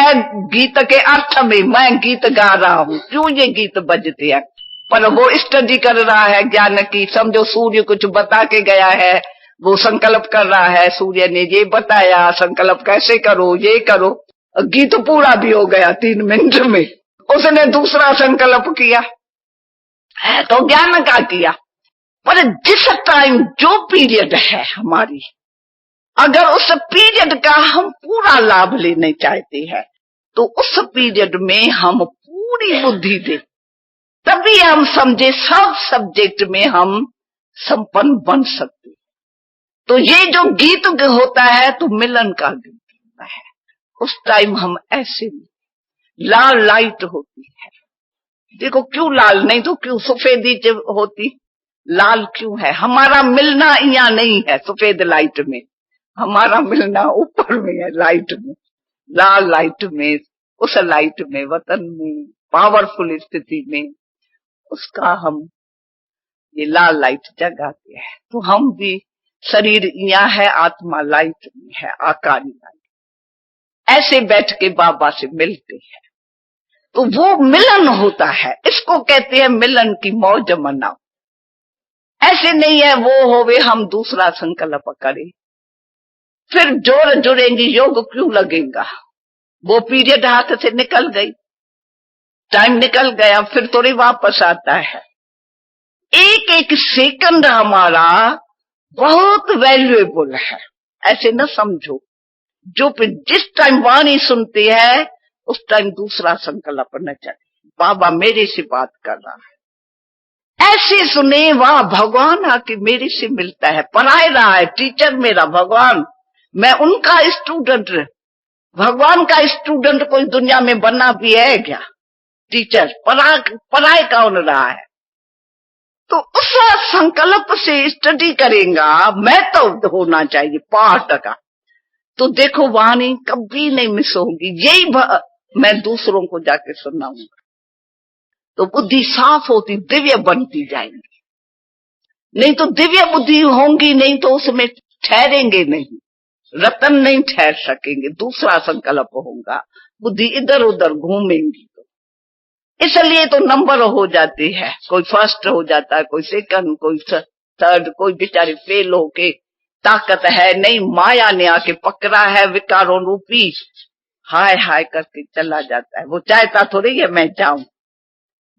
है गीत के अर्थ में। मैं गीत गा रहा हूं, क्यों ये गीत बजते हैं, पर वो स्टडी कर रहा है ज्ञान की। समझो सूर्य कुछ बता के गया है, वो संकल्प कर रहा है, सूर्य ने ये बताया संकल्प कैसे करो, ये करो। गीत पूरा भी हो गया 3 मिनट में, उसने दूसरा संकल्प किया है तो ज्ञान का किया। पर जिस टाइम जो पीरियड है हमारी, अगर उस पीरियड का हम पूरा लाभ लेने चाहते हैं तो उस पीरियड में हम पूरी बुद्धि दें, तभी हम समझे सब सब्जेक्ट में हम संपन्न बन सकते। तो ये जो गीत होता है तो मिलन का गीत होता है। उस टाइम हम ऐसे लाल लाइट होती है। देखो क्यों लाल, नहीं तो क्यों सफेदी होती, लाल क्यों है? हमारा मिलना यहाँ नहीं है सफेद लाइट में, हमारा मिलना ऊपर में है लाइट में, लाल लाइट में। उस लाइट में, वतन में, पावरफुल स्थिति में उसका हम ये लाल लाइट जगाते हैं। तो हम भी, शरीर यहाँ है, आत्मा लाइट में है, आकारी लाइट। ऐसे बैठ के बाबा से मिलते हैं तो वो मिलन होता है। इसको कहते हैं मिलन की मौज मनाओ। ऐसे नहीं है वो होवे हम दूसरा संकल्प करें, फिर जोर जुड़ेंगी, योग क्यों लगेगा? वो पीरियड हाथ से निकल गई, टाइम निकल गया, फिर थोड़ी वापस आता है। एक एक सेकंड हमारा बहुत वैल्यूएबल है, ऐसे न समझो। जो जिस टाइम वाणी सुनती है उस टाइम दूसरा संकल्प न चले, बाबा मेरे से बात कर रहा है, ऐसे सुने। वाह, भगवान आके मेरे से मिलता है, पढ़ाए रहा है, टीचर मेरा भगवान, मैं उनका स्टूडेंट। भगवान का स्टूडेंट कोई दुनिया में बनना भी है क्या? टीचर पढ़ाए कौन रहा है? तो उस संकल्प से स्टडी करेगा। मैं तो होना चाहिए पाठ का। तो देखो वाणी कभी नहीं मिस होगी। यही मैं दूसरों को जाके सुनाऊंगा तो बुद्धि साफ होती, दिव्य बनती जाएंगी। नहीं तो दिव्य बुद्धि होंगी नहीं तो उसमें ठहरेंगे नहीं, रतन नहीं ठहर सकेंगे। दूसरा संकल्प होगा, बुद्धि इधर उधर घूमेंगी। तो इसलिए तो नंबर हो जाते हैं, कोई फर्स्ट हो जाता है, कोई सेकंड, कोई थर्ड, कोई बेचारे फेल होके। ताकत है नहीं, माया ने आके पकड़ा है विकारों रूपी, हाय हाय करके चला जाता है। वो चाहता थोड़ी है मैं जाऊं,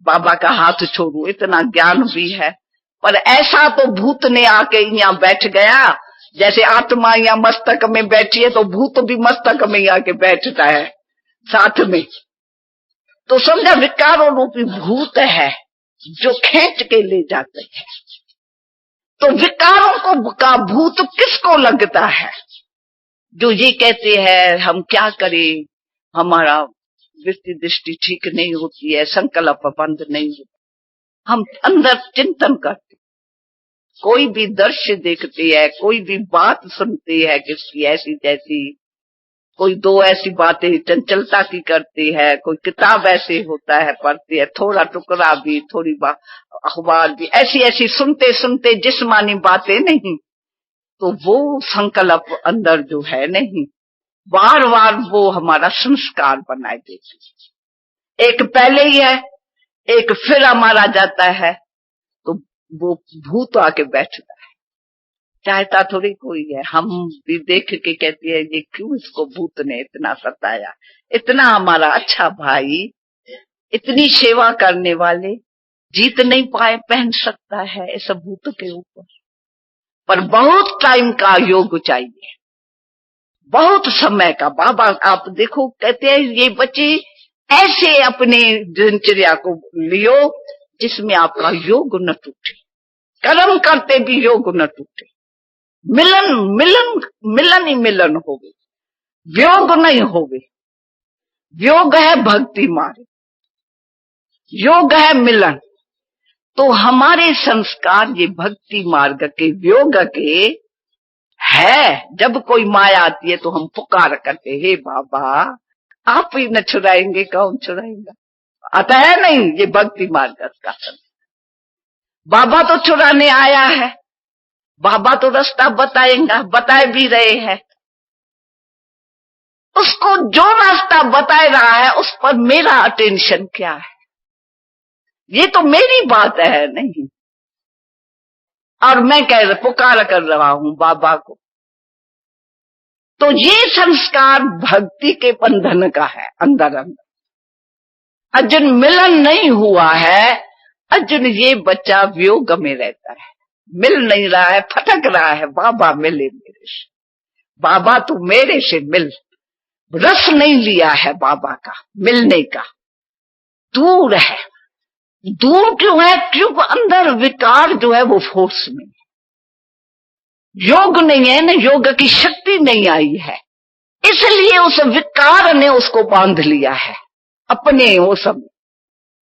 बाबा का हाथ छोड़ू, इतना ज्ञान भी है। पर ऐसा तो भूत ने आके यहाँ बैठ गया, जैसे आत्मा यहाँ मस्तक में बैठी है तो भूत भी मस्तक में आके बैठता है साथ में। तो समझा विकारों रूपी भूत है जो खींच के ले जाते हैं। तो विकारों को का भूत किसको लगता है? जो ये कहते हैं हम क्या करें, हमारा दृष्टि ठीक नहीं होती है, संकल्प बंद नहीं होता। हम अंदर चिंतन करते, कोई भी दृश्य देखते हैं, कोई भी बात सुनते हैं किसकी ऐसी जैसी, कोई दो ऐसी बातें चंचलता की करती है, कोई किताब ऐसे होता है पढ़ती है, थोड़ा टुकड़ा भी, थोड़ी अखबार भी, ऐसी ऐसी सुनते सुनते जिस्मानी बातें नहीं, तो वो संकल्प अंदर जो है नहीं, बार बार वो हमारा संस्कार बनाए देती। एक पहले ही है, एक फिर हमारा जाता है, तो वो भूत आके बैठता है। चाहता थोड़ी कोई है, हम भी देख के कहते हैं ये क्यों इसको भूत ने इतना सताया, इतना हमारा अच्छा भाई, इतनी सेवा करने वाले, जीत नहीं पाए पहन सकता है इस भूत के ऊपर। पर बहुत टाइम का योग चाहिए, बहुत समय का। बाबा आप देखो कहते हैं ये बच्चे ऐसे अपने दिनचर्या को लियो जिसमें आपका योग न टूटे, कर्म करते भी योग न टूटे। मिलन मिलन मिलन ही मिलन होवे, वियोग नहीं होवे। योग है भक्ति मार्ग, योग है मिलन। तो हमारे संस्कार ये भक्ति मार्ग के, वियोग के है। जब कोई माया आती है तो हम पुकार करते, हे बाबा आप ही न छुड़ाएंगे, कौन छुड़ाएगा? आता है नहीं ये भक्ति मार्ग का संस्कार। बाबा तो छुड़ाने आया है, बाबा तो रास्ता बताएंगा, बताए भी रहे हैं। उसको जो रास्ता बता रहा है उस पर मेरा अटेंशन क्या है, ये तो मेरी बात है नहीं। और मैं पुकार कर रहा हूं बाबा को। तो ये संस्कार भक्ति के बंधन का है अंदर अंदर। अर्जुन मिलन नहीं हुआ है, अर्जुन ये बच्चा वियोग में रहता है, मिल नहीं रहा है, फटक रहा है। बाबा मिले मेरे से, बाबा तू मेरे से मिल। रस नहीं लिया है बाबा का मिलने का, दूर है। दूर क्यों है? क्योंकि अंदर विकार जो है वो फोर्स में, योग नहीं है ना, योग की शक्ति नहीं आई है, इसलिए उस विकार ने उसको बांध लिया है अपने वो सब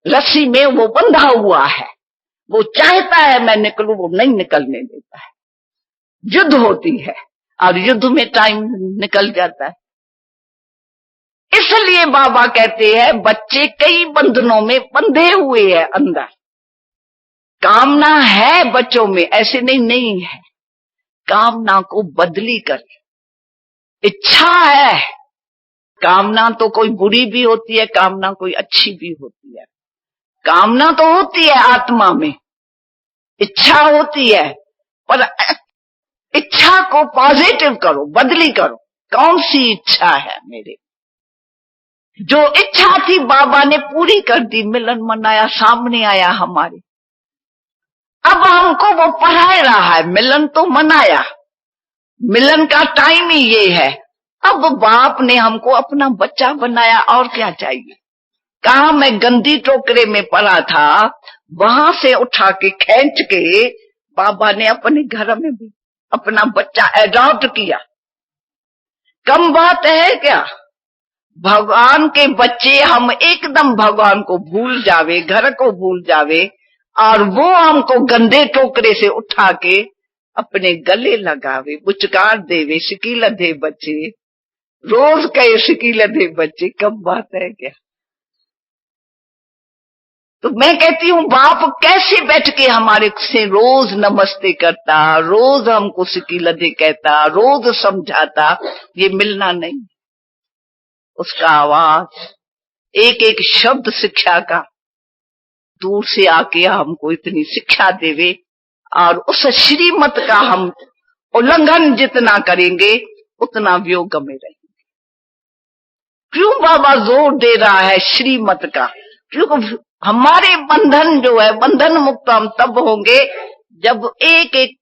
रस्सी में, वो बंधा हुआ है। वो चाहता है मैं निकलूं, वो नहीं निकलने देता है। युद्ध होती है और युद्ध में टाइम निकल जाता है। इसलिए बाबा कहते हैं बच्चे कई बंधनों में बंधे हुए हैं अंदर। कामना है बच्चों में, ऐसे नहीं है। कामना को बदली कर, इच्छा है। कामना तो कोई बुरी भी होती है, कामना कोई अच्छी भी होती है। कामना तो होती है आत्मा में, इच्छा होती है, पर इच्छा को पॉजिटिव करो, बदली करो। कौन सी इच्छा है मेरे? जो इच्छा थी बाबा ने पूरी कर दी, मिलन मनाया, सामने आया हमारे। अब हमको वो पढ़ा रहा है, मिलन तो मनाया, मिलन का टाइम ही ये है। अब बाप ने हमको अपना बच्चा बनाया, और क्या चाहिए? कहा मैं गंदी टोकरे में पड़ा था, वहां से उठा के खींच के बाबा ने अपने घर में भी अपना बच्चा एडॉप्ट किया। कम बात है क्या? भगवान के बच्चे हम एकदम भगवान को भूल जावे, घर को भूल जावे, और वो हमको गंदे टोकरे से उठा के अपने गले लगावे, बुचकार देवे, शिकील दे बच्चे, रोज कहे शिकील दे बच्चे। कम बात है क्या? तो मैं कहती हूँ बाप कैसे बैठ के हमारे से रोज नमस्ते करता, रोज हमको शिकील दे कहता, रोज समझाता। ये मिलना नहीं, उसका आवाज, एक एक शब्द शिक्षा का, दूर से आके हमको इतनी शिक्षा देवे। और उस श्रीमत का हम उल्लंघन जितना करेंगे उतना वियोग में रहेंगे। क्यों बाबा जोर दे रहा है श्रीमत का? क्योंकि हमारे बंधन जो है, बंधन मुक्त हम तब होंगे जब एक एक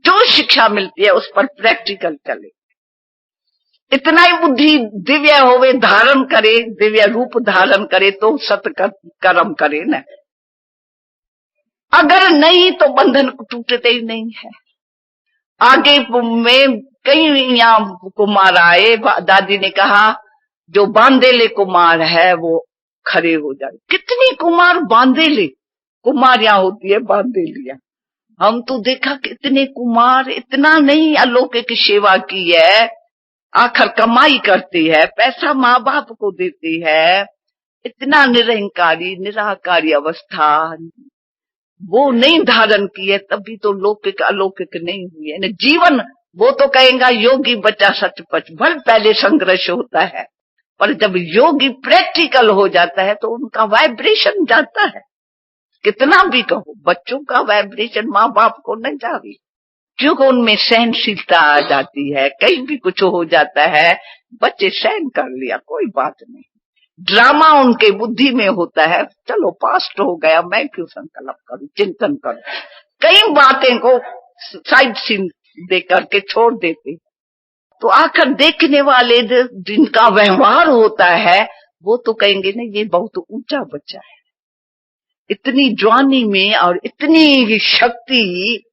जो शिक्षा मिलती है उस पर प्रैक्टिकल चले। इतना ही बुद्धि दिव्य होवे, धारण करे, दिव्य रूप धारण करे तो सत कर्म करे न। अगर नहीं तो बंधन टूटते ही नहीं है। आगे में कई यहाँ कुमार आए, दादी ने कहा जो बांदेले कुमार है वो खड़े हो जाए। कितनी कुमार बांदेले कुमारियां होती है, बांदेलियां। हम तो देखा कितने कुमार, इतना नहीं अलौकिक सेवा की है, आखिर कमाई करती है, पैसा माँ बाप को देती है, इतना निरहंकारी निराकारी अवस्था वो नहीं धारण की है, तभी तो लौकिक अलौकिक नहीं हुई है। जीवन वो तो कहेगा योगी बच्चा सचपच, भले पहले संघर्ष होता है, पर जब योगी प्रैक्टिकल हो जाता है तो उनका वाइब्रेशन जाता है। कितना भी कहो, बच्चों का वाइब्रेशन माँ बाप को नहीं जा रही, क्योंकि उनमें सहनशीलता आ जाती है। कहीं भी कुछ हो जाता है, बच्चे सहन कर लिया, कोई बात नहीं। ड्रामा उनके बुद्धि में होता है, चलो पास्ट हो गया, मैं क्यों संकल्प करूं, चिंतन करूं। कई बातें को साइड सीन दे करके छोड़ देते। तो आखिर देखने वाले जिनका व्यवहार होता है वो तो कहेंगे नहीं ये बहुत ऊंचा बच्चा है, इतनी जवानी में और इतनी शक्ति,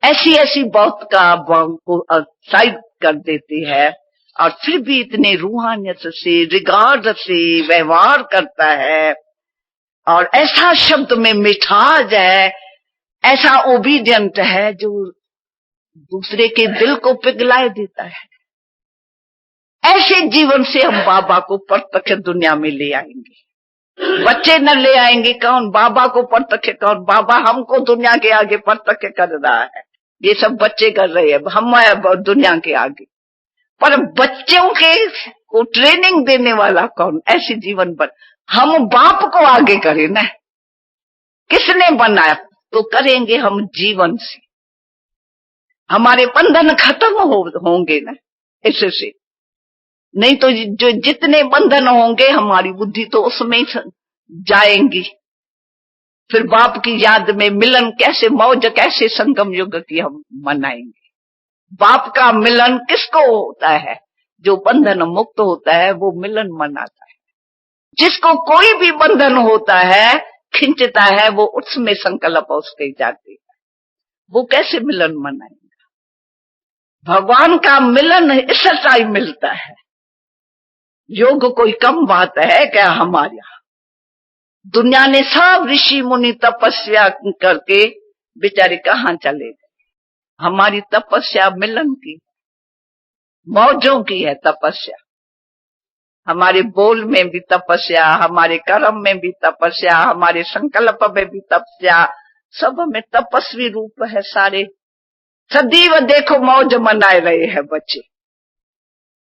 ऐसी ऐसी बात का को साइड कर देती है, और फिर भी इतने रूहानियत से, रिगार्ड से व्यवहार करता है, और ऐसा शब्द में मिठास है, ऐसा ओबीडियंट है जो दूसरे के दिल को पिघलाए देता है। ऐसे जीवन से हम बाबा को प्रत्यक्ष दुनिया में ले आएंगे। बच्चे न ले आएंगे, कौन? बाबा को प्रत्यक्ष, कौन? बाबा हमको दुनिया के आगे प्रत्यक्ष कर रहा है। ये सब बच्चे कर रहे हैं, हम दुनिया के आगे। पर बच्चों के को ट्रेनिंग देने वाला कौन? ऐसे जीवन पर हम बाप को आगे करें ना। किसने बनाया? तो करेंगे हम जीवन से। हमारे बंधन खत्म होंगे ना इससे। नहीं तो जो जितने बंधन होंगे हमारी बुद्धि तो उसमें ही जाएंगी। फिर बाप की याद में मिलन कैसे, मौज कैसे संगम युग की हम मनाएंगे? बाप का मिलन किसको होता है? जो बंधन मुक्त होता है वो मिलन मनाता है। जिसको कोई भी बंधन होता है, खिंचता है, वो उसमें संकल्प उसके जाते हैं। वो कैसे मिलन मनाएंगे? भगवान का मिलन इस टाइम मिलता है। योग कोई कम बात है क्या? हमारे यहाँ दुनिया ने सब ऋषि मुनि तपस्या करके बेचारे कहाँ चले गए? हमारी तपस्या मिलन की, मौजों की है तपस्या। हमारे बोल में भी तपस्या, हमारे कर्म में भी तपस्या, हमारे संकल्प में भी तपस्या, सब में तपस्वी रूप है सारे। सदैव देखो मौज मनाए रहे हैं बच्चे,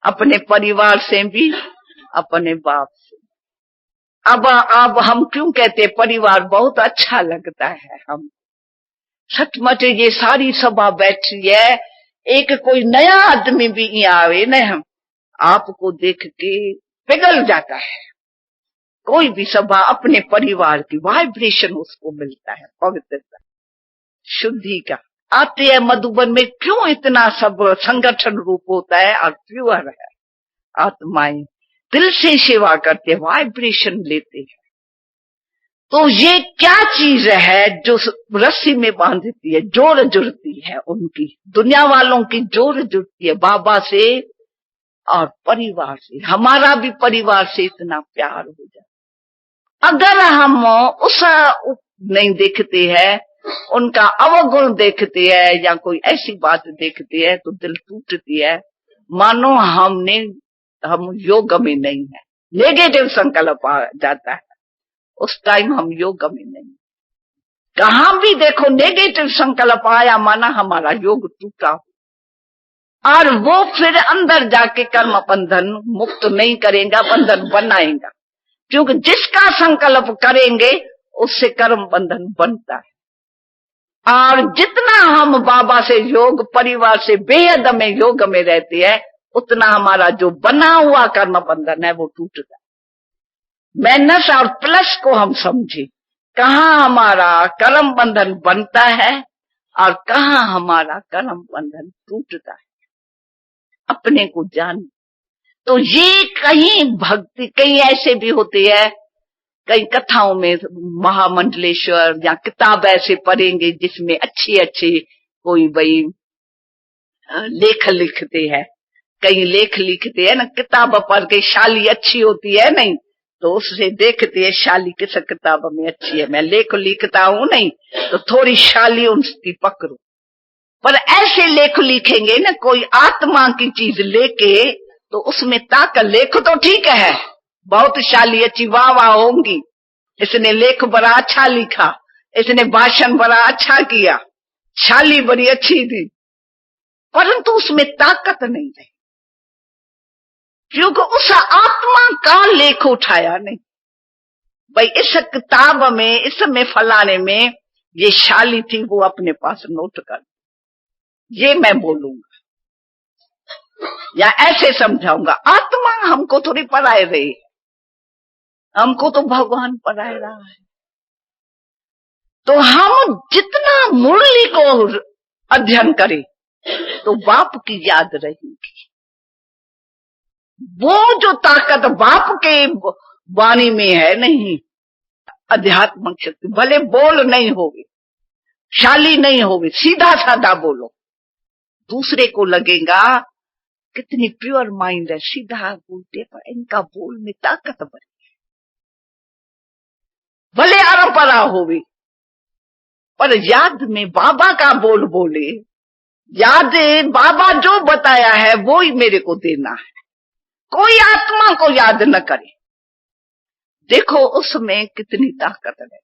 अपने परिवार से भी, अपने बाप से। अब हम क्यों कहते हैं परिवार बहुत अच्छा लगता है? हम सचमुच ये सारी सभा बैठी है, एक कोई नया आदमी भी यहाँ आवे न, हम आपको देख के पिघल जाता है। कोई भी सभा अपने परिवार की वाइब्रेशन उसको मिलता है, पवित्रता, शुद्धि का। आते हैं मधुबन में, क्यों इतना सब संगठन रूप होता है और प्योर है। आत्माएं दिल से सेवा करते, वाइब्रेशन लेते हैं। तो ये क्या चीज है जो रस्सी में बांधती है, जोड़ जुड़ती है उनकी, दुनिया वालों की जोड़ जुड़ती है बाबा से और परिवार से। हमारा भी परिवार से इतना प्यार हो जाए। अगर हम उस नहीं देखते हैं, उनका अवगुण देखते हैं या कोई ऐसी बात देखते हैं तो दिल टूटती है, मानो हम योग में नहीं है। नेगेटिव संकल्प आ जाता है, उस टाइम हम योग में नहीं। कहां भी देखो नेगेटिव संकल्प आया, माना हमारा योग टूटा हो। और वो फिर अंदर जाके कर्म बंधन मुक्त नहीं करेगा, बंधन बनाएगा। क्योंकि जिसका संकल्प करेंगे उससे कर्म बंधन बनता है। और जितना हम बाबा से योग, परिवार से बेहद में योग में रहते हैं, उतना हमारा जो बना हुआ कर्म बंधन है वो टूटता है। माइनस और प्लस को हम समझे, कहाँ हमारा कर्म बंधन बनता है और कहाँ हमारा कर्म बंधन टूटता है, अपने को जान। तो ये कहीं भक्ति, कहीं ऐसे भी होते हैं, कई कथाओं में महामंडलेश्वर या किताब ऐसे पढ़ेंगे जिसमें अच्छे अच्छे कोई भाई लेख लिखते हैं। कई लेख लिखते हैं ना, किताब पढ़ के शाली अच्छी होती है नहीं, तो उससे देखते हैं शाली किस किताब में अच्छी है। मैं लेख लिखता हूं नहीं तो थोड़ी शाली उसकी पकड़ो। पर ऐसे लेख लिखेंगे ना, कोई आत्मा की चीज लेके, तो उसमें ताकत। लेख तो ठीक है, बहुत शाली अच्छी वाह वाह होंगी, इसने लेख बड़ा अच्छा लिखा, इसने भाषण बड़ा अच्छा किया, शाली बड़ी अच्छी थी, परंतु उसमें ताकत नहीं रही, क्योंकि उस आत्मा का लेख उठाया नहीं। भाई इस किताब में, इसमें फलाने में ये शाली थी, वो अपने पास नोट कर, ये मैं बोलूंगा या ऐसे समझाऊंगा। आत्मा हमको थोड़ी पढ़ाए रही, हमको तो भगवान पढ़ाए रहा है। तो हम जितना मुरली को अध्ययन करें तो बाप की याद रहेगी। वो जो ताकत बाप के वाणी में है नहीं, आध्यात्मिक शक्ति, भले बोल नहीं होगी, शाली नहीं होगी, सीधा साधा बोलो, दूसरे को लगेगा कितनी प्योर माइंड है, सीधा बोलते, पर इनका बोल में ताकत बढ़ी। भले आरंपरा होगी, पर याद में बाबा का बोल बोले, याद बाबा जो बताया है वो ही मेरे को देना है। कोई आत्मा को याद न करे, देखो उसमें कितनी ताकत है।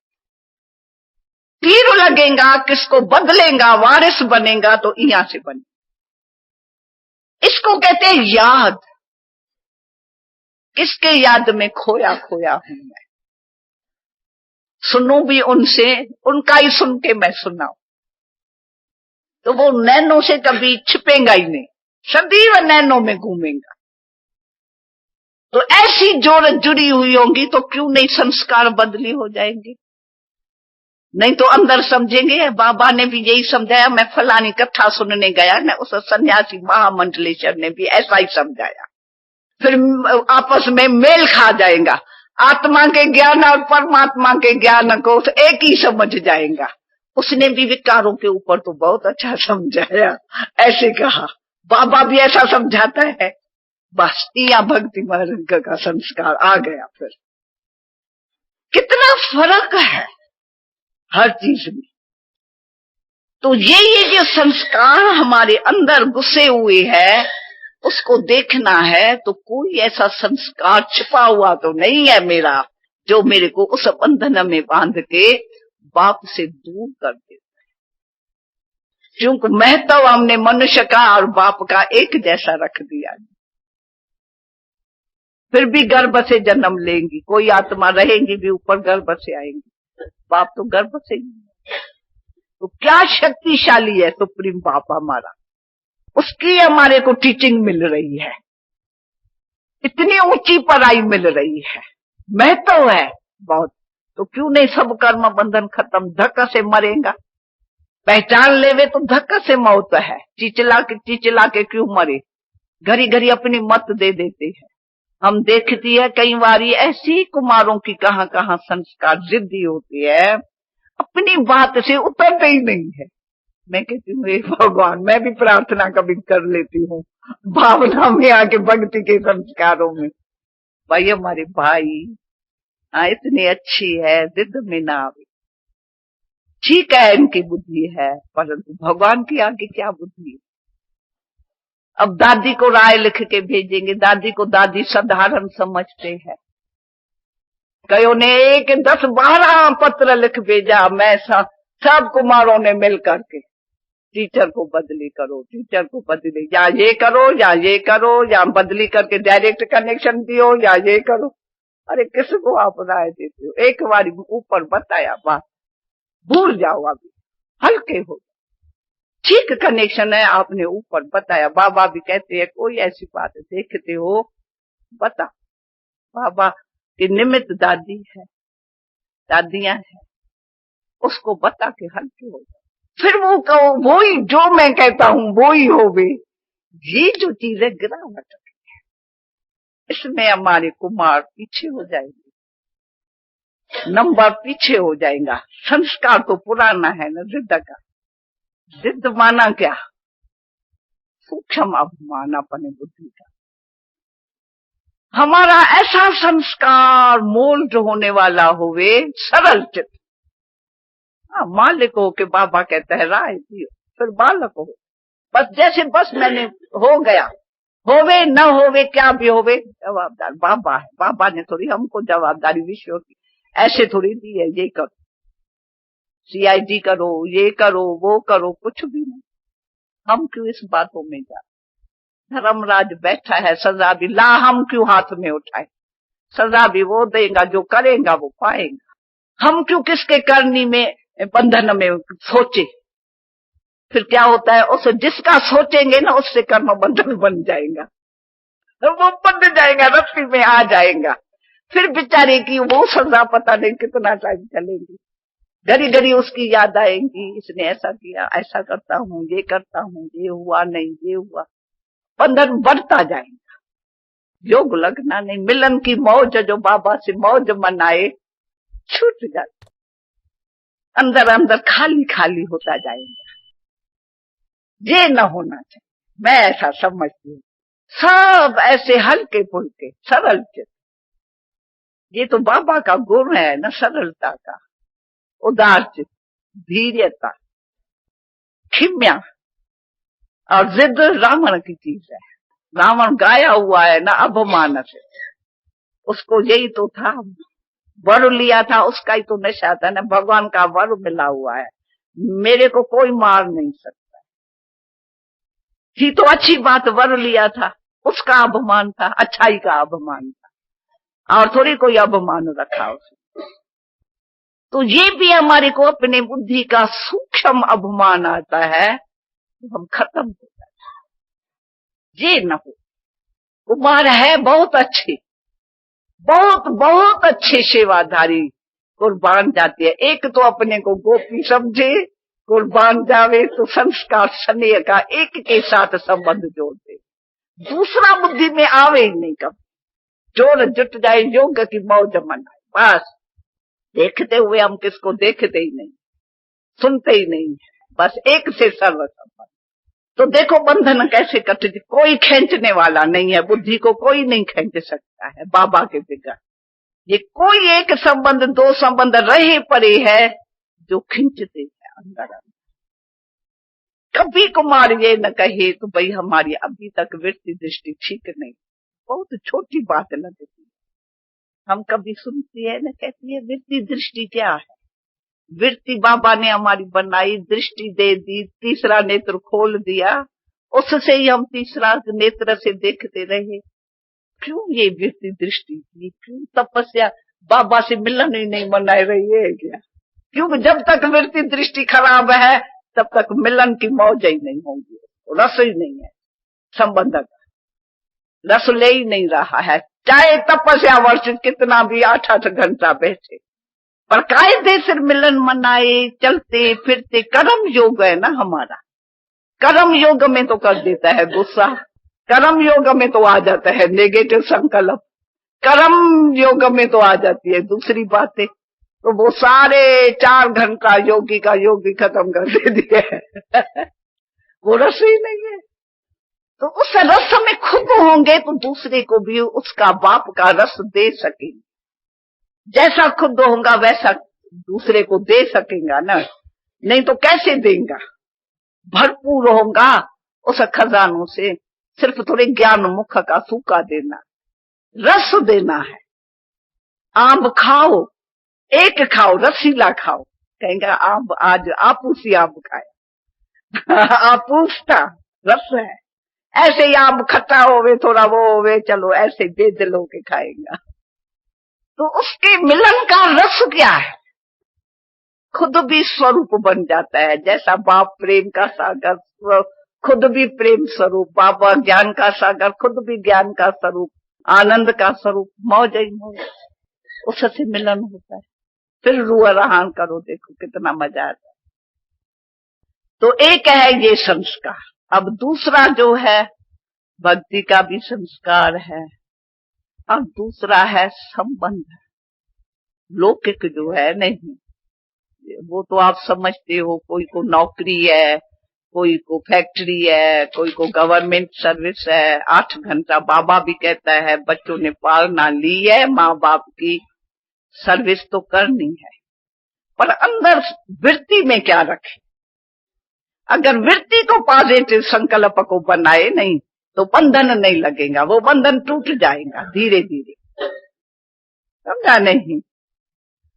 तीर लगेगा, किसको बदलेगा, वारिस बनेगा तो यहां से बने। इसको कहते हैं याद। किसके याद में खोया खोया हूं मैं। सुनूं भी उनसे, उनका ही सुन के मैं सुनाऊं, तो वो नैनों से कभी छिपेगा ही नहीं, सदैव नैनों में घूमेगा। तो ऐसी जोड़ जुड़ी हुई होंगी तो क्यों नहीं संस्कार बदली हो जाएंगे। नहीं तो अंदर समझेंगे, बाबा ने भी यही समझाया, मैं फलानी कथा सुनने गया ना, उस सन्यासी महामंडलेश्वर ने भी ऐसा ही समझाया। फिर आपस में मेल खा जाएगा, आत्मा के ज्ञान और परमात्मा के ज्ञान को एक ही समझ जाएगा। उसने भी विकारों के ऊपर तो बहुत अच्छा समझाया, ऐसे कहा, बाबा भी ऐसा समझाता है। बस यहाँ भक्ति मार्ग का संस्कार आ गया। फिर कितना फर्क है हर चीज में। तो ये जो संस्कार हमारे अंदर घुसे हुए है, उसको देखना है। तो कोई ऐसा संस्कार छिपा हुआ तो नहीं है मेरा, जो मेरे को उस बंधन में बांध के बाप से दूर कर देता है। क्योंकि महत्व हमने मनुष्य का और बाप का एक जैसा रख दिया। फिर भी गर्भ से जन्म लेंगी, कोई आत्मा रहेंगी भी ऊपर गर्भ से आएंगी, बाप तो गर्भ से ही। तो क्या शक्तिशाली है सुप्रीम बाप हमारा, उसकी हमारे को टीचिंग मिल रही है, इतनी ऊंची पढ़ाई मिल रही है, महत्व है बहुत। तो क्यों नहीं सब कर्म बंधन खत्म, धक्का से मरेगा। पहचान लेवे तो धक्का से मौत है, चिचला के क्यों मरे। घड़ी घड़ी अपनी मत दे देते हैं। हम देखती है कई बारी ऐसी कुमारों की कहां कहां संस्कार जिद्दी होती है, अपनी बात से उतरते ही नहीं है। मैं कहती हूँ हे भगवान, मैं भी प्रार्थना कभी कर लेती हूँ भावना में आके, भक्ति के संस्कारों में। भाई हमारे भाई इतनी अच्छी है, जिद में ना आवे। ठीक है इनकी बुद्धि है, परंतु भगवान की आगे क्या बुद्धि है। अब दादी को राय लिख के भेजेंगे, दादी को दादी साधारण समझते हैं। कईयों ने 1, 10, 12 पत्र लिख भेजा। मैं सब कुमारों ने मिल करके, टीचर को बदली करो, टीचर को बदली, या ये करो या ये करो, या बदली करके डायरेक्ट कनेक्शन दियो, या ये करो। अरे किसको आप राय देते हो? एक बार ऊपर बताया बात, भूल जाओ, अभी हल्के हो। ठीक कनेक्शन है, आपने ऊपर बताया। बाबा भी कहते हैं कोई ऐसी बात देखते हो बता। बाबा के निमित्त दादी है, दादियां है, उसको बता के हल्के हो जाए। फिर वो कहो वो ही जो मैं कहता हूं वो ही होवे। ये जो चीजें गिरावट है, इसमें हमारे कुमार पीछे हो जाएंगे, नंबर पीछे हो जाएगा। संस्कार तो पुराना है ना, जिद्द का। जिद्द माना क्या? सूक्ष्म अभिमान अपने बुद्धि का। हमारा ऐसा संस्कार मोल्ड होने वाला होवे, सरल चित्त। मालिक हो के बाबा कहता है राय दियो, फिर बालक हो। बस जैसे बस मैंने हो गया, होवे न होवे क्या भी होवे, जवाबदार बाबा है। बाबा ने थोड़ी हमको जवाबदारी विषयों की ऐसे थोड़ी दी है, ये करो CID करो, ये करो वो करो, कुछ भी नहीं। हम क्यों इस बातों में जा? धर्मराज बैठा है, सजा भी ला हम क्यों हाथ में उठाए? सजा भी वो देगा, जो करेगा वो पाएगा। हम क्यों किसके करनी में बंधन में सोचे? फिर क्या होता है, उस जिसका सोचेंगे ना उससे कर्म बंधन बन जाएगा, वो बंध जाएगा, रस्सी में आ जाएगा। फिर बेचारे की वो सजा पता नहीं कितना टाइम चलेगी। घड़ी घड़ी उसकी याद आएंगी, इसने ऐसा किया, ऐसा करता हूँ, ये करता हूँ, ये हुआ नहीं, ये हुआ। बंधन बढ़ता जाएगा। योग लगना नहीं, मिलन की मौज जो बाबा से मौज मनाए छूट जाती, अंदर अंदर खाली खाली होता जाएगा। ये न होना चाहिए, मैं ऐसा समझती हूँ। सब ऐसे हल्के फुल्के सरल चित्त, ये तो बाबा का गुण है ना, सरलता का, उदार चित्त, धीर्यता, क्षम्या। और जिद रावण की चीज है। रावण गाया हुआ है ना अभिमान से, उसको यही तो था, वर लिया था, उसका ही तो नशा था ना। भगवान का वर मिला हुआ है, मेरे को कोई मार नहीं सकता। थी तो अच्छी बात, वर लिया था, उसका अभिमान था, अच्छाई का अभिमान था। और थोड़ी कोई अभिमान रखा उसने। तो ये भी हमारे को अपने बुद्धि का सूक्ष्म अभिमान आता है, तो हम खत्म हो जाते हैं। ये न हो। कुमार है बहुत अच्छे, बहुत बहुत अच्छे सेवाधारी, कुर्बान जाती है। एक तो अपने को गोपी समझे, कुर्बान जावे तो संस्कार स्नेह का एक के साथ संबंध जोड़ दे, दूसरा बुद्धि में आवे ही नहीं। कब जोर जुट जाए योग की मौज मनाए, बस देखते हुए हम किसको देखते ही नहीं, सुनते ही नहीं, बस एक से सर्व संबंध। तो देखो बंधन कैसे कट, कोई खींचने वाला नहीं है, बुद्धि को कोई नहीं खींच सकता है बाबा के बगैर। ये कोई एक संबंध, दो संबंध रहे पड़े है जो खींचते हैं अंदर। कभी कुमार ये न कहे तो भाई हमारी अभी तक वृत्ति दृष्टि ठीक नहीं, बहुत छोटी बात लगती है। हम कभी सुनती है न, कहती है वृत्ति दृष्टि क्या है। वृत्ति बाबा ने हमारी बनाई, दृष्टि दे दी, तीसरा नेत्र खोल दिया, उससे ही हम तीसरा नेत्र से देखते रहे। क्यों ये वृत्ति दृष्टि की, क्यों तपस्या बाबा से मिलन ही नहीं मनाई रही है क्या? क्योंकि जब तक वृत्ति दृष्टि खराब है तब तक मिलन की मौज ही नहीं होगी, रस ही नहीं है, संबंध का रस ले ही नहीं रहा है। चाहे तपस्या वर्ष कितना भी 8-8 घंटा बैठे, पर कायदे से मिलन मनाए, चलते फिरते, कर्म योग है ना हमारा। कर्म योग में तो कर देता है गुस्सा, कर्म योग में तो आ जाता है नेगेटिव संकल्प, कर्म योग में तो आ जाती है दूसरी बातें। तो वो सारे 4 घंटा योगी का योगी खत्म कर दे दिए वो रस ही नहीं है। तो उस रस में खुद होंगे तो दूसरे को भी उसका बाप का रस दे सकेंगे। जैसा खुद होगा वैसा दूसरे को दे सकेगा ना, नहीं तो कैसे देगा। भरपूर होगा उस खजानों से, सिर्फ थोड़े ज्ञान मुख का सूखा देना, रस देना है। आम खाओ, एक खाओ, रसीला खाओ, कहेंगे आम आज आपूसी आम खाया आपूस था, रस है। ऐसे ही आम खट्टा होवे, थोड़ा वो होवे, चलो ऐसे बेदिल होके खाएगा। तो उसके मिलन का रस क्या है? खुद भी स्वरूप बन जाता है। जैसा बाप प्रेम का सागर, खुद भी प्रेम स्वरूप, बाबा ज्ञान का सागर, खुद भी ज्ञान का स्वरूप, आनंद का स्वरूप, मौज ही मौज, उससे मिलन होता है। फिर रुआ रहान करो, देखो कितना मजा आता है। तो एक है ये संस्कार। अब दूसरा जो है भक्ति का भी संस्कार है, और दूसरा है संबंध। लौकिक जो है नहीं, वो तो आप समझते हो, कोई को नौकरी है, कोई को फैक्ट्री है, कोई को गवर्नमेंट सर्विस है। 8 घंटा बाबा भी कहता है बच्चों ने पालना ली है, माँ बाप की सर्विस तो करनी है, पर अंदर वृत्ति में क्या रखे। अगर वृत्ति को पॉजिटिव संकल्प को बनाए नहीं तो बंधन नहीं लगेगा, वो बंधन टूट जाएगा धीरे धीरे, समझा नहीं।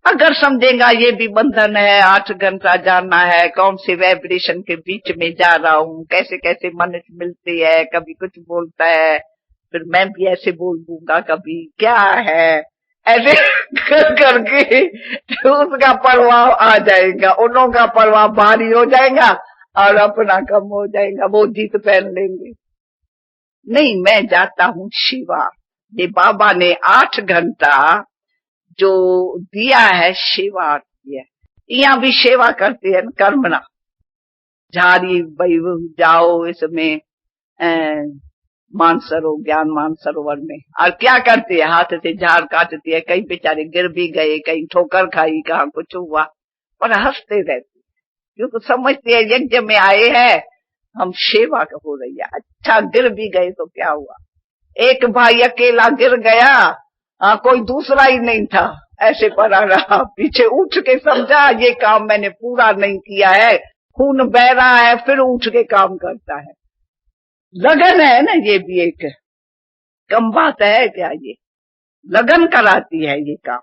अगर समझेगा ये भी बंधन है, 8 घंटा जाना है, कौन से वाइब्रेशन के बीच में जा रहा हूँ, कैसे कैसे मन मिलती है, कभी कुछ बोलता है, फिर मैं भी ऐसे बोल दूंगा, कभी क्या है, ऐसे करके तो उसका प्रभाव आ जाएगा, उन्हों का प्रभाव भारी हो जाएगा और अपना कम हो जाएगा, वो जीत पहन लेंगे। नहीं, मैं जाता हूँ शिवा। ये बाबा ने 8 घंटा जो दिया है सेवा की है। यहाँ भी सेवा करते हैं कर्मणा, झाड़ी जाओ इसमें मानसरोवर, ज्ञान मानसरोवर में, और क्या करते हैं, हाथ से झाड़ काटती है। कई बेचारे गिर भी गए, कहीं ठोकर खाई, कहाँ कुछ हुआ, पर हंसते रहते क्योंकि समझते हैं यज्ञ में आए हैं, हम सेवा हो रही है। अच्छा गिर भी गए तो क्या हुआ, एक भाई अकेला गिर गया, कोई दूसरा ही नहीं था, ऐसे पड़ा रहा, पीछे उठ के समझा ये काम मैंने पूरा नहीं किया है, खून बह रहा है, फिर उठ के काम करता है। लगन है ना, ये भी एक कम बात है क्या, ये लगन कराती है ये काम।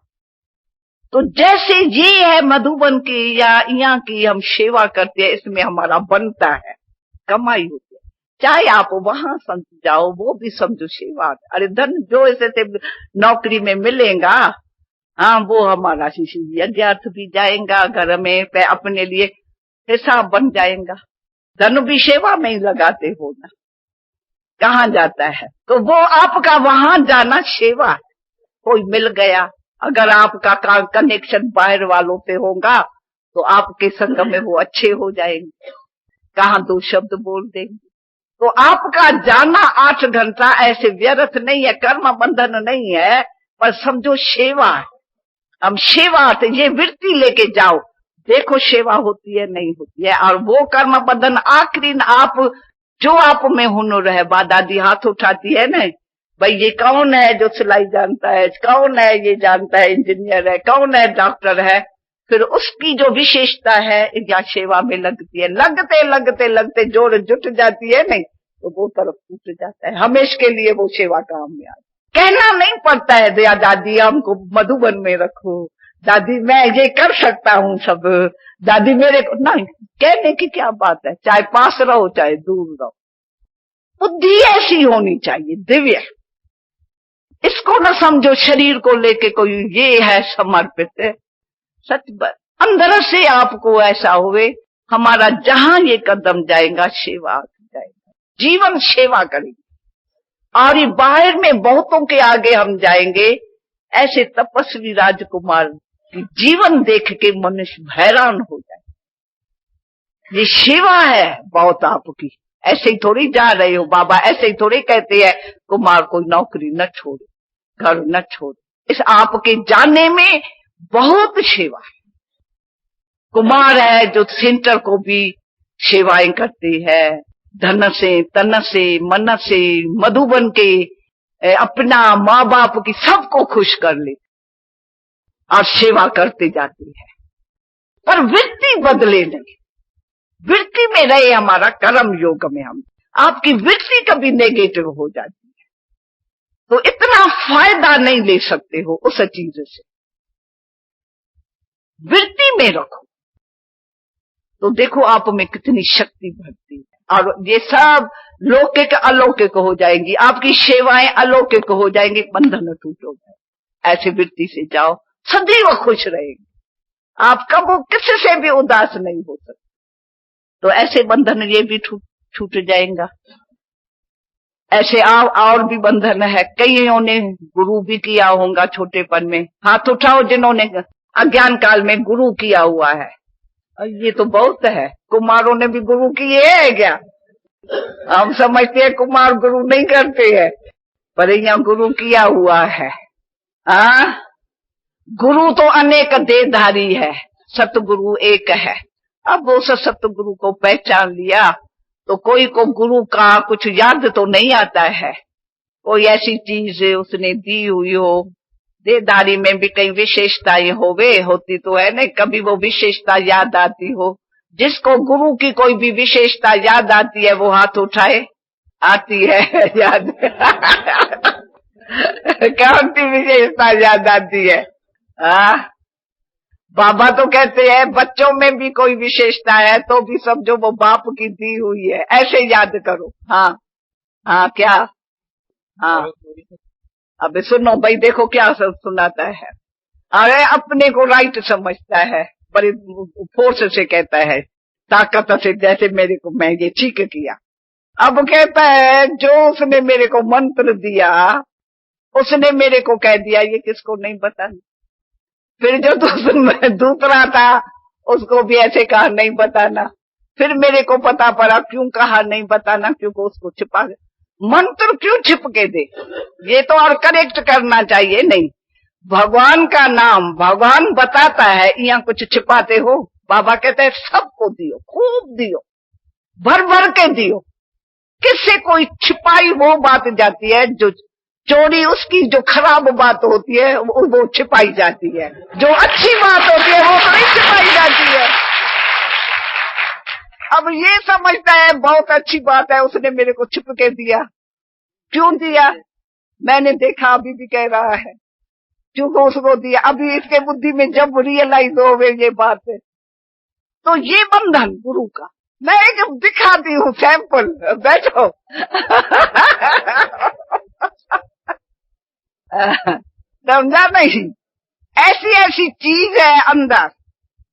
तो जैसे ये है मधुबन की या यहाँ की हम सेवा करते हैं, इसमें हमारा बनता है, कमाई होती है। चाहे आप वहां जाओ, वो भी समझो सेवा। अरे धन जो ऐसे नौकरी में मिलेगा, हाँ वो हमारा यज्ञार्थ भी जाएगा, घर में पे अपने लिए हिसाब बन जाएगा। धन भी सेवा में ही लगाते हो ना, कहाँ जाता है? तो वो आपका वहां जाना सेवा है। कोई मिल गया, अगर आपका कनेक्शन बाहर वालों से होगा तो आपके संग में वो अच्छे हो जाएंगे, कहाँ दो शब्द बोल देंगे। तो आपका जाना 8 घंटा ऐसे व्यर्थ नहीं है, कर्म बंधन नहीं है, पर समझो सेवा है। हम सेवा से ये वृत्ति लेके जाओ, देखो सेवा होती है नहीं होती है। और वो कर्म बंधन आखिरी आप जो आप में हुनर है, दादी हाथ उठाती है ना, भाई ये कौन है जो सिलाई जानता है, कौन है ये जानता है, इंजीनियर है, कौन है डॉक्टर है, फिर उसकी जो विशेषता है या सेवा में लगती है। लगते लगते लगते जोड़ जुट जाती है नहीं तो वो तरफ टूट जाता है। हमेशा के लिए वो सेवा काम में आती। कहना नहीं पड़ता है दया दादी हमको मधुबन में रखो, दादी मैं ये कर सकता हूँ सब, दादी मेरे को नहीं। कहने की क्या बात है, चाहे पास रहो चाहे दूर रहो, बुद्धि ऐसी होनी चाहिए दिव्य। इसको न समझो शरीर को लेके कोई ये है समर्पित। सच अंदर से आपको ऐसा हुए, हमारा जहां ये कदम जाएगा सेवा जाएगा, जीवन सेवा करेंगे। और ये बाहर में बहुतों के आगे हम जाएंगे। ऐसे तपस्वी राजकुमार की जीवन देख के मनुष्य हैरान हो जाए। ये सेवा है बहुत आपकी। ऐसे ही थोड़ी जा रहे हो बाबा, ऐसे ही थोड़ी कहते हैं कुमार कोई नौकरी न छोड़े, घर न छोड़े। इस आपके जाने में बहुत सेवा है। कुमार है जो सेंटर को भी सेवाएं करती है, धन से तन से मन से, मधुबन के अपना माँ बाप की सबको खुश कर ले और सेवा करते जाती है। पर वृत्ति बदले नहीं, वृत्ति में रहे हमारा कर्म योग में। हम आपकी वृत्ति कभी नेगेटिव हो जाती है तो इतना फायदा नहीं ले सकते हो उस चीज से। वृत्ति में रखो तो देखो आप में कितनी शक्ति भरती है, और ये सब लौकिक अलौकिक हो जाएंगी, आपकी सेवाएं अलौकिक हो जाएंगी, बंधन टूट हो जाए। ऐसे वृत्ति से जाओ, सदैव खुश रहेंगे आप, कब किसी से भी उदास नहीं हो सकते। तो ऐसे बंधन ये भी छूट जाएगा। ऐसे और भी बंधन है। कईयों ने गुरु भी किया होगा छोटेपन में, हाथ उठाओ जिन्होंने अज्ञान काल में गुरु किया हुआ है। ये तो बहुत है, कुमारों ने भी गुरु किए है क्या? हम समझते हैं कुमार गुरु नहीं करते हैं, पर यहाँ गुरु किया हुआ है। गुरु तो अनेक देहधारी है, सतगुरु एक है। अब वो सतगुरु को पहचान लिया तो कोई को गुरु का कुछ याद तो नहीं आता है, कोई ऐसी चीज उसने दी हुई हो। देहधारी में भी कई विशेषताएं होती तो है नहीं, कभी वो विशेषता याद आती हो। जिसको गुरु की कोई भी विशेषता याद आती है वो हाथ उठाए। आती है याद? कौन सी विशेषता याद आती है? बाबा तो कहते हैं बच्चों में भी कोई विशेषता है तो भी समझो वो बाप की दी हुई है, ऐसे याद करो। हाँ क्या? हाँ अब सुनो भाई, देखो क्या सुनाता है। अरे अपने को राइट समझता है, बड़े फोर्स से कहता है, ताकत से, जैसे मेरे को मैं ये ठीक किया। अब कहता है जो उसने मेरे को मंत्र दिया उसने मेरे को कह दिया, ये किसको नहीं बताना। फिर जो दूसरा था उसको भी ऐसे कहा नहीं बताना। फिर मेरे को पता पड़ा क्यों कहा नहीं बताना, क्योंकि उसको छिपा। मंत्र क्यों छिप के दे, ये तो और करेक्ट करना चाहिए। नहीं, भगवान का नाम भगवान बताता है, यहाँ कुछ छिपाते हो। बाबा कहते हैं सबको दियो, खूब दियो, भर भर के दियो। किससे कोई छिपाई वो बात जाती है, जो चोरी उसकी जो खराब बात होती है वो छिपाई जाती है, जो अच्छी बात होती है वो नहीं छिपाई जाती है। अब ये समझता है बहुत अच्छी बात है, उसने मेरे को छिप के दिया। क्यों दिया? मैंने देखा, अभी भी कह रहा है क्योंकि उसको दिया। अभी इसके बुद्धि में जब रियलाइज हो गई ये बात है, तो ये बंधन गुरु का मैं एक दिखाती हूँ सैंपल, बैठो। समझा नहीं? ऐसी ऐसी चीज है अंदर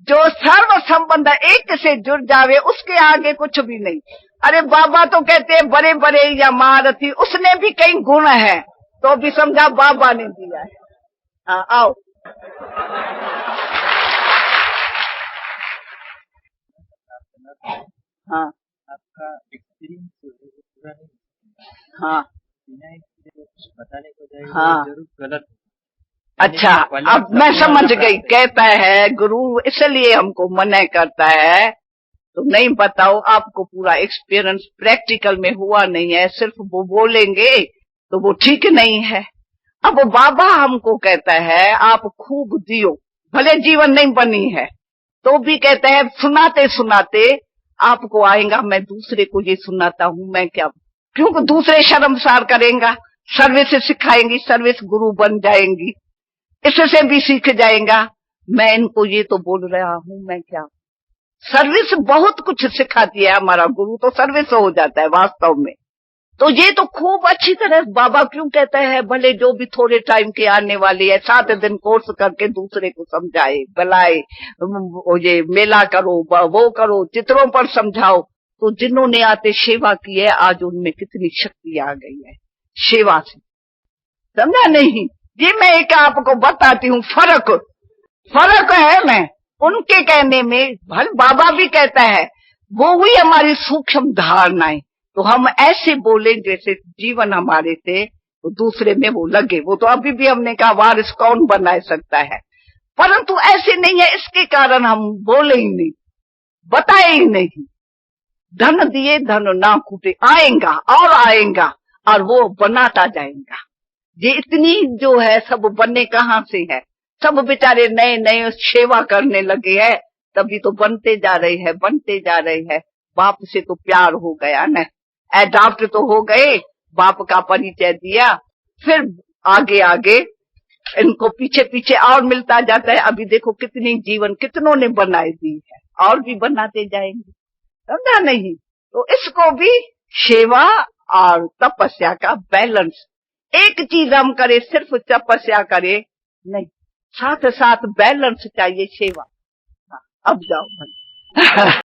जो सर्व संबंध एक से जुड़ जावे, उसके आगे कुछ भी नहीं। अरे बाबा तो कहते हैं बड़े बड़े या महारथी, उसने भी कई गुण है, तो भी समझा बाबा ने दिया है। हाँ आओ। हाँ आपका एक्सपीरियंस पूरा नहीं, हाँ बिना एक्सपीरियंस बताने को जाए हाँ। जरूर गलत। अच्छा, अब मैं समझ गई। कहता है गुरु इसलिए हमको मना करता है, तो नहीं बताओ, आपको पूरा एक्सपीरियंस प्रैक्टिकल में हुआ नहीं है, सिर्फ वो बोलेंगे तो वो ठीक नहीं है। अब वो बाबा हमको कहता है आप खूब जियो, भले जीवन नहीं बनी है तो भी कहते हैं सुनाते सुनाते आपको आएगा, मैं दूसरे को ये सुनाता हूँ, मैं क्या, क्योंकि दूसरे शर्मसार करेगा, सर्विस सिखाएंगी, सर्विस गुरु बन जाएंगी, इससे भी सीख जाएगा। मैं इनको ये तो बोल रहा हूँ, मैं क्या, सर्विस बहुत कुछ सिखाती है, हमारा गुरु तो सर्विस हो जाता है वास्तव में। तो ये तो खूब अच्छी तरह बाबा क्यों कहता है, भले जो भी थोड़े टाइम के आने वाली है, 7 दिन कोर्स करके दूसरे को समझाए, बुलाए, ये मेला करो, वो करो, चित्रों पर समझाओ। तो जिन्होंने आते सेवा की है, आज उनमें कितनी शक्ति आ गई है सेवा से। समझा नहीं? ये मैं एक आपको बताती हूँ, फर्क है। मैं उनके कहने में, भल बाबा भी कहता है, वो हुई हमारी सूक्ष्म धारणाएं। तो हम ऐसे बोले जैसे जीवन हमारे से तो दूसरे में वो लगे। वो तो अभी भी हमने कहा वारिस कौन बना सकता है, परंतु ऐसे नहीं है, इसके कारण हम बोले ही नहीं, बताए ही नहीं। धन दिए धन ना कूटे, आएगा और आएगा और वो बनाता जाएगा। ये इतनी जो है सब बनने कहाँ से है, सब बेचारे नए नए सेवा करने लगे हैं, तभी तो बनते जा रहे हैं। बाप से तो प्यार हो गया न, एडॉप्ट तो हो गए, बाप का परिचय दिया, फिर आगे आगे इनको पीछे पीछे और मिलता जाता है। अभी देखो कितनी जीवन कितनों ने बनाई दी है, और भी बनाते जाएंगे। समझा नहीं? तो इसको भी सेवा और तपस्या का बैलेंस, एक चीज हम करे सिर्फ तपस्या करे नहीं, साथ साथ बैलेंस चाहिए सेवा। अब जाओ।